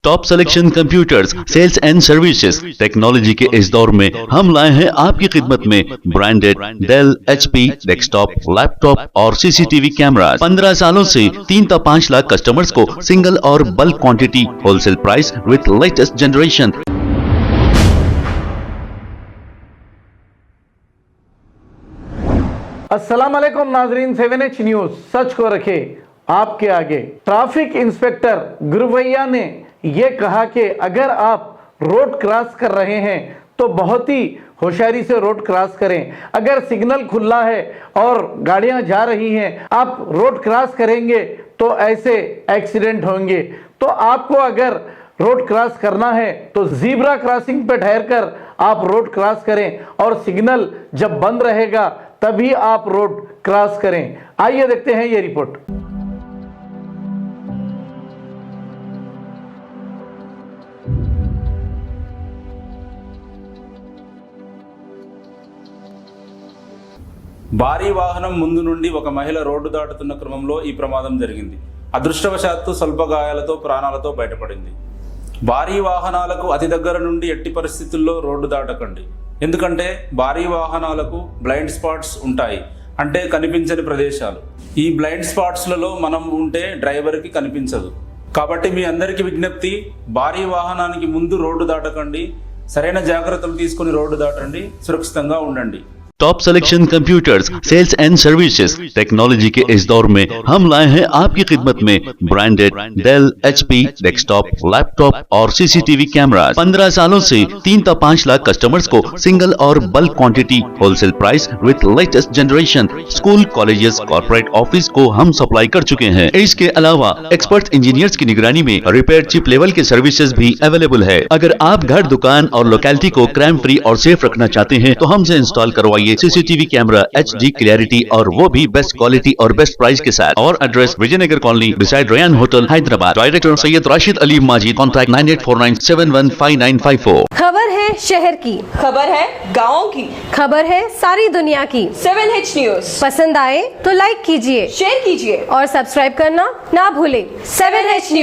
Top selection computers, sales and services. Technology के इस दौर में हम लाए हैं आपकी खिदमत में branded Dell, HP, desktop, laptop और सीसीटीवी कैमरा। 15 सालों से 3 से 5 लाख कस्टमर्स को सिंगल और bulk quantity, wholesale price with latest generation. अस्सलाम वालेकुम नाजरीन, 7H न्यूज सच को रखे आपके आगे। ट्रैफिक इंस्पेक्टर गुरुवैया ने यह कहा कि अगर आप रोड क्रॉस कर रहे हैं तो बहुत ही होशियारी से रोड क्रॉस करें। अगर सिग्नल खुला है और गाड़ियां जा रही हैं, आप रोड क्रॉस करेंगे तो ऐसे एक्सीडेंट होंगे। तो आपको अगर रोड क्रॉस करना है तो ज़ीब्रा क्रॉसिंग पे ठहर कर आप रोड क्रॉस करें और सिग्नल जब बंद रहेगा तभी आप रोड क्रॉस करें। आइए देखते हैं ये रिपोर्ट। భారీ వాహనం ముందు నుండి ఒక మహిళ రోడ్డు దాటుతున్న క్రమంలో ఈ ప్రమాదం జరిగింది. అదృష్టవశాత్తు స్వల్ప గాయాలతో ప్రాణాలతో బయటపడింది. భారీ వాహనాలకు అతి దగ్గర నుండి ఎట్టి పరిస్థితుల్లో రోడ్డు దాటకండి. ఎందుకంటే భారీ వాహనాలకు బ్లైండ్ స్పాట్స్ ఉంటాయి, అంటే కనిపించని ప్రదేశాలు. ఈ బ్లైండ్ స్పాట్స్లలో మనం ఉంటే డ్రైవర్కి కనిపించదు. కాబట్టి మీ అందరికీ విజ్ఞప్తి, భారీ వాహనానికి ముందు రోడ్డు దాటకండి. సరైన జాగ్రత్తలు తీసుకొని రోడ్డు దాటండి. సురక్షితంగా ఉండండి. Top selection computers, sales and services. Technology के इस दौर में हम लाए हैं आपकी खिदमत में branded Dell, HP, desktop, laptop और सीसीटीवी कैमरा। 15 सालों से 3 से 5 लाख कस्टमर्स को सिंगल और bulk quantity, wholesale price with latest generation. School, colleges, corporate office को हम सप्लाई कर चुके हैं। इसके अलावा एक्सपर्ट इंजीनियर्स की निगरानी में रिपेयर चिप लेवल के सर्विसेज भी अवेलेबल है। अगर आप घर, दुकान और लोकेलिटी को क्राइम फ्री और सेफ रखना चाहते हैं तो हमसे इंस्टॉल करवाइए सीसीटीवी कैमरा HD क्लैरिटी और वो भी बेस्ट क्वालिटी और बेस्ट प्राइस के साथ। और address Vijayanagar colony beside Ryan hotel, Hyderabad. Director Syed Rashid Ali Majid. Contact 9849715954। खबर है शहर की, खबर है गाँव की, खबर है सारी दुनिया की। 7H न्यूज पसंद आए तो लाइक कीजिए, शेयर कीजिए और सब्सक्राइब करना ना भूले। 7H news.